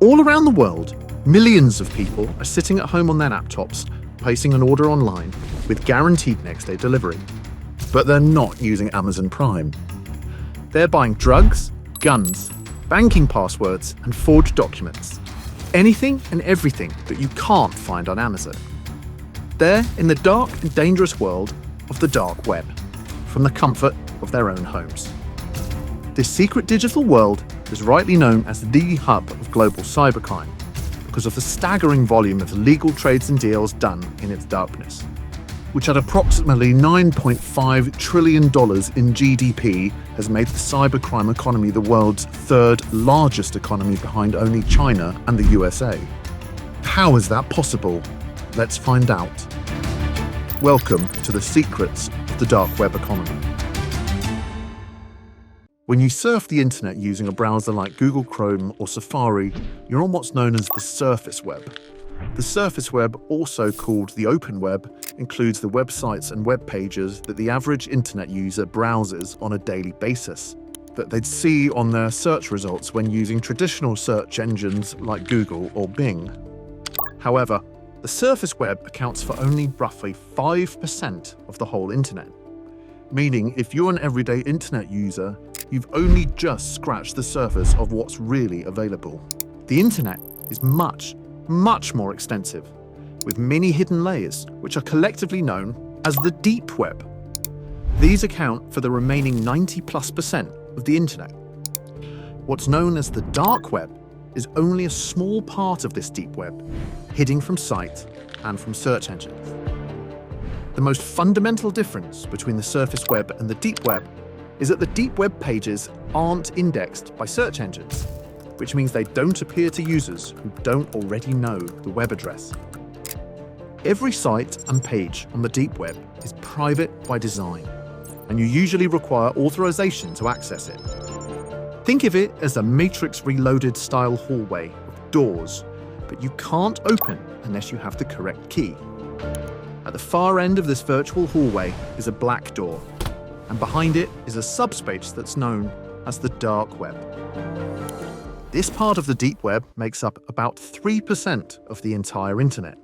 All around the world, millions of people are sitting at home on their laptops, placing an order online with guaranteed next-day delivery. But they're not using Amazon Prime. They're buying drugs, guns, banking passwords, and forged documents. Anything and everything that you can't find on Amazon. They're in the dark and dangerous world of the dark web, from the comfort of their own homes. This secret digital world is rightly known as the hub of global cybercrime because of the staggering volume of illegal trades and deals done in its darkness, which at approximately $9.5 trillion in GDP has made the cybercrime economy the world's third largest economy behind only China and the USA. How is that possible? Let's find out. Welcome to the secrets of the dark web economy. When you surf the internet using a browser like Google Chrome or Safari, you're on what's known as the surface web. The surface web, also called the open web, includes the websites and web pages that the average internet user browses on a daily basis, that they'd see on their search results when using traditional search engines like Google or Bing. However, the surface web accounts for only roughly 5% of the whole internet, meaning if you're an everyday internet user, you've only just scratched the surface of what's really available. The internet is much more extensive, with many hidden layers, which are collectively known as the deep web. These account for the remaining 90+% of the internet. What's known as the dark web is only a small part of this deep web, hidden from sight and from search engines. The most fundamental difference between the surface web and the deep web is that the deep web pages aren't indexed by search engines, which means they don't appear to users who don't already know the web address. Every site and page on the deep web is private by design, and you usually require authorization to access it. Think of it as a Matrix Reloaded style hallway of doors, but you can't open unless you have the correct key. At the far end of this virtual hallway is a black door, and behind it is a subspace that's known as the dark web. This part of the deep web makes up about 3% of the entire internet.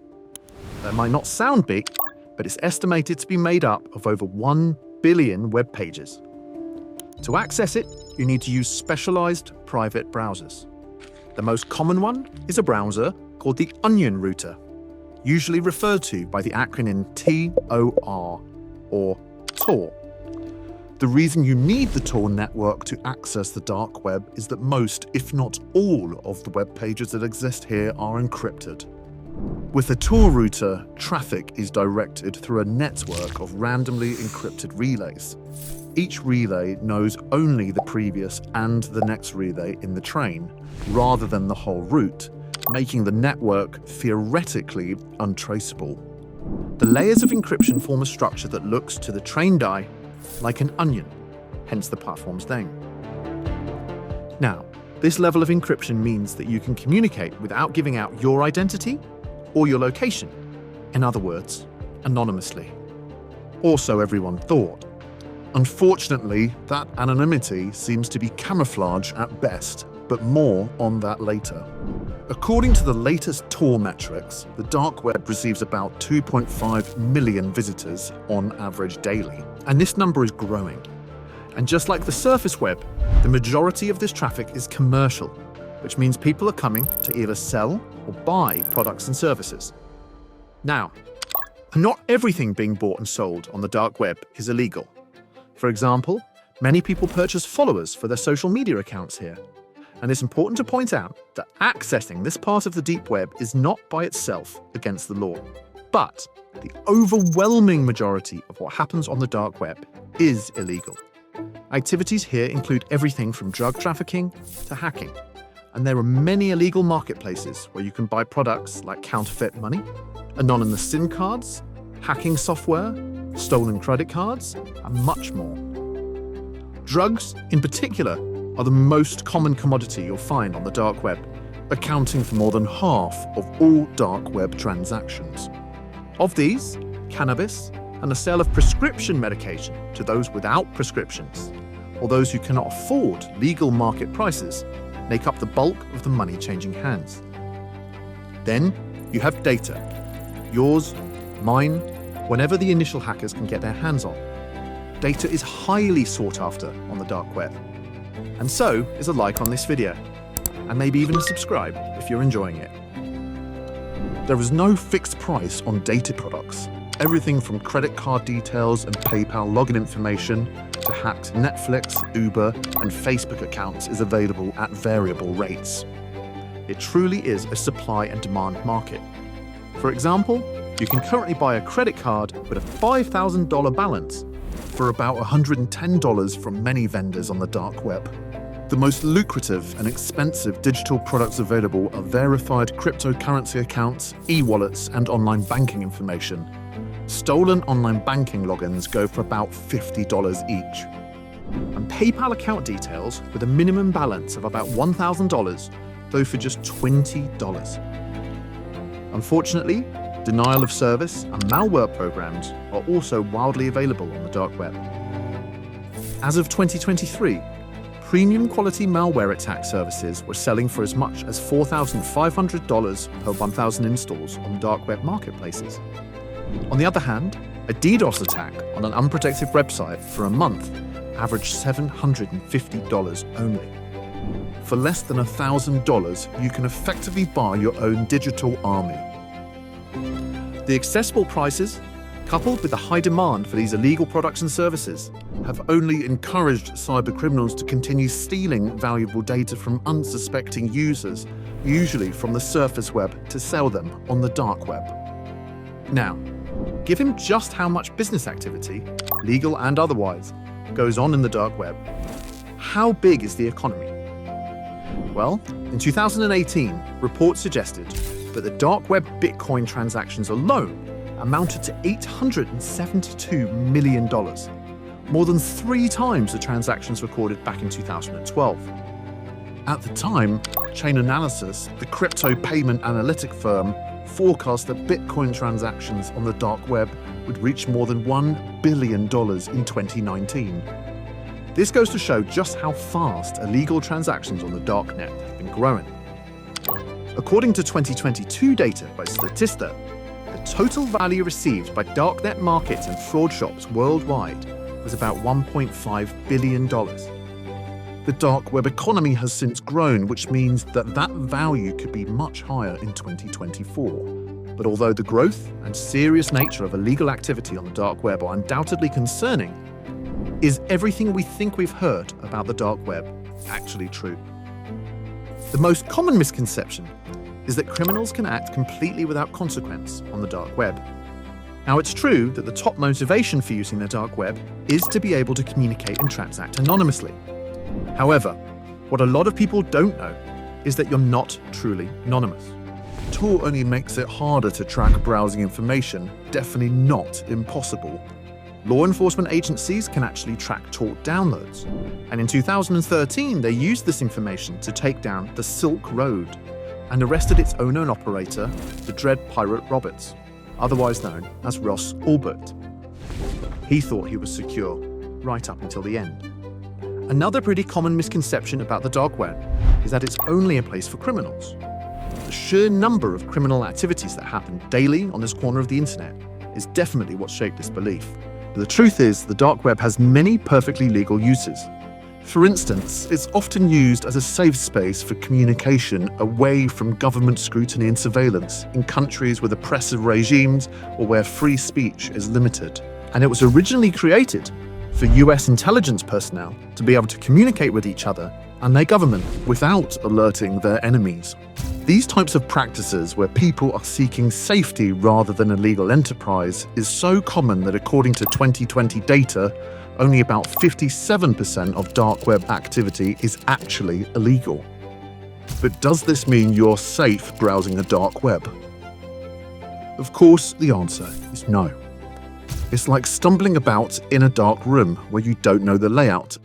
That might not sound big, but it's estimated to be made up of over 1 billion web pages. To access it, you need to use specialized private browsers. The most common one is a browser called the Onion router, usually referred to by the acronym TOR, or Tor. The reason you need the Tor network to access the dark web is that most, if not all, of the web pages that exist here are encrypted. With the Tor router, traffic is directed through a network of randomly encrypted relays. Each relay knows only the previous and the next relay in the train, rather than the whole route, making the network theoretically untraceable. The layers of encryption form a structure that looks to the trained eye like an onion, hence the platform's name. Now, this level of encryption means that you can communicate without giving out your identity or your location, in other words, anonymously. Or so everyone thought. Unfortunately, that anonymity seems to be camouflage at best, but more on that later. According to the latest Tor metrics, the dark web receives about 2.5 million visitors on average daily, and this number is growing. And just like the surface web, the majority of this traffic is commercial, which means people are coming to either sell or buy products and services. Now, not everything being bought and sold on the dark web is illegal. For example, many people purchase followers for their social media accounts here. And it's important to point out that accessing this part of the deep web is not by itself against the law. But the overwhelming majority of what happens on the dark web is illegal. Activities here include everything from drug trafficking to hacking. And there are many illegal marketplaces where you can buy products like counterfeit money, anonymous SIM cards, hacking software, stolen credit cards, and much more. Drugs, in particular, are the most common commodity you'll find on the dark web, accounting for more than half of all dark web transactions. Of these, cannabis and the sale of prescription medication to those without prescriptions, or those who cannot afford legal market prices, make up the bulk of the money changing hands. Then you have data. Yours, mine, whenever the initial hackers can get their hands on. Data is highly sought after on the dark web. And so is a like on this video, and maybe even a subscribe if you're enjoying it. There is no fixed price on data products. Everything from credit card details and PayPal login information to hacked Netflix, Uber, and Facebook accounts is available at variable rates. It truly is a supply and demand market. For example, you can currently buy a credit card with a $5,000 balance for about $110 from many vendors on the dark web. The most lucrative and expensive digital products available are verified cryptocurrency accounts, e-wallets, and online banking information. Stolen online banking logins go for about $50 each. And PayPal account details with a minimum balance of about $1,000 go for just $20. Unfortunately, denial of service and malware programs are also wildly available on the dark web. As of 2023, premium quality malware attack services were selling for as much as $4,500 per 1,000 installs on dark web marketplaces. On the other hand, a DDoS attack on an unprotected website for a month averaged $750 only. For less than $1,000, you can effectively buy your own digital army. The accessible prices, coupled with the high demand for these illegal products and services, have only encouraged cybercriminals to continue stealing valuable data from unsuspecting users, usually from the surface web, to sell them on the dark web. Now, given just how much business activity, legal and otherwise, goes on in the dark web, how big is the economy? Well, in 2018, reports suggested that the dark web Bitcoin transactions alone amounted to $872 million, more than 3 times the transactions recorded back in 2012. At the time, Chainalysis, the crypto payment analytic firm, forecast that Bitcoin transactions on the dark web would reach more than $1 billion in 2019. This goes to show just how fast illegal transactions on the darknet have been growing. According to 2022 data by Statista, the total value received by darknet markets and fraud shops worldwide was about $1.5 billion. The dark web economy has since grown, which means that value could be much higher in 2024. But although the growth and serious nature of illegal activity on the dark web are undoubtedly concerning, is everything we think we've heard about the dark web actually true? The most common misconception is that criminals can act completely without consequence on the dark web. Now, it's true that the top motivation for using the dark web is to be able to communicate and transact anonymously. However, what a lot of people don't know is that you're not truly anonymous. The tool only makes it harder to track browsing information, definitely not impossible. Law enforcement agencies can actually track tort downloads, and in 2013 they used this information to take down the Silk Road and arrested its owner and operator, the Dread Pirate Roberts, otherwise known as Ross Ulbricht. He thought he was secure, right up until the end. Another pretty common misconception about the dark web is that it's only a place for criminals. The sheer number of criminal activities that happen daily on this corner of the internet is definitely what shaped this belief. But the truth is, the dark web has many perfectly legal uses. For instance, it's often used as a safe space for communication away from government scrutiny and surveillance in countries with oppressive regimes or where free speech is limited. And it was originally created for US intelligence personnel to be able to communicate with each other and their government without alerting their enemies. These types of practices where people are seeking safety rather than a legal enterprise is so common that according to 2020 data, only about 57% of dark web activity is actually illegal. But does this mean you're safe browsing the dark web? Of course, the answer is no. It's like stumbling about in a dark room where you don't know the layout,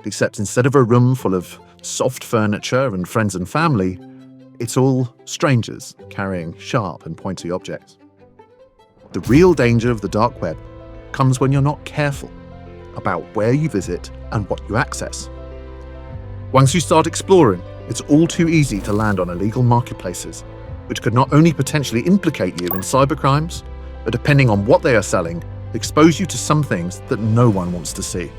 except instead of a room full of soft furniture and friends and family, it's all strangers carrying sharp and pointy objects. The real danger of the dark web comes when you're not careful about where you visit and what you access. Once you start exploring, It's all too easy to land on illegal marketplaces, which could not only potentially implicate you in cybercrimes, but depending on what they are selling, expose you to some things that no one wants to see.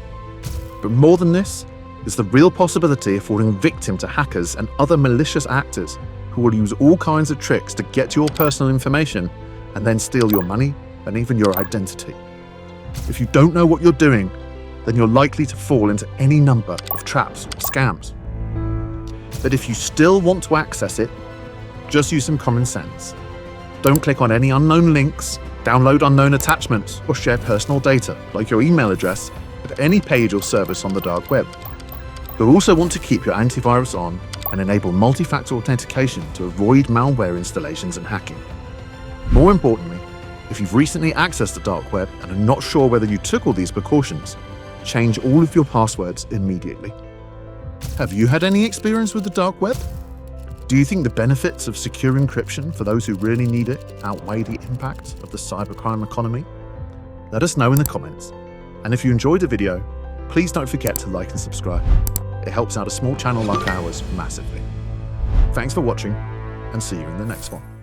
But more than this is the real possibility of falling victim to hackers and other malicious actors who will use all kinds of tricks to get your personal information and then steal your money and even your identity. If you don't know what you're doing, then you're likely to fall into any number of traps or scams. But if you still want to access it, just use some common sense. Don't click on any unknown links, download unknown attachments, or share personal data, like your email address, at any page or service on the dark web. You'll also want to keep your antivirus on and enable multi-factor authentication to avoid malware installations and hacking. More importantly, if you've recently accessed the dark web and are not sure whether you took all these precautions, change all of your passwords immediately. Have you had any experience with the dark web? Do you think the benefits of secure encryption for those who really need it outweigh the impact of the cybercrime economy? Let us know in the comments. And if you enjoyed the video, please don't forget to like and subscribe. It helps out a small channel like ours massively. Thanks for watching, and see you in the next one.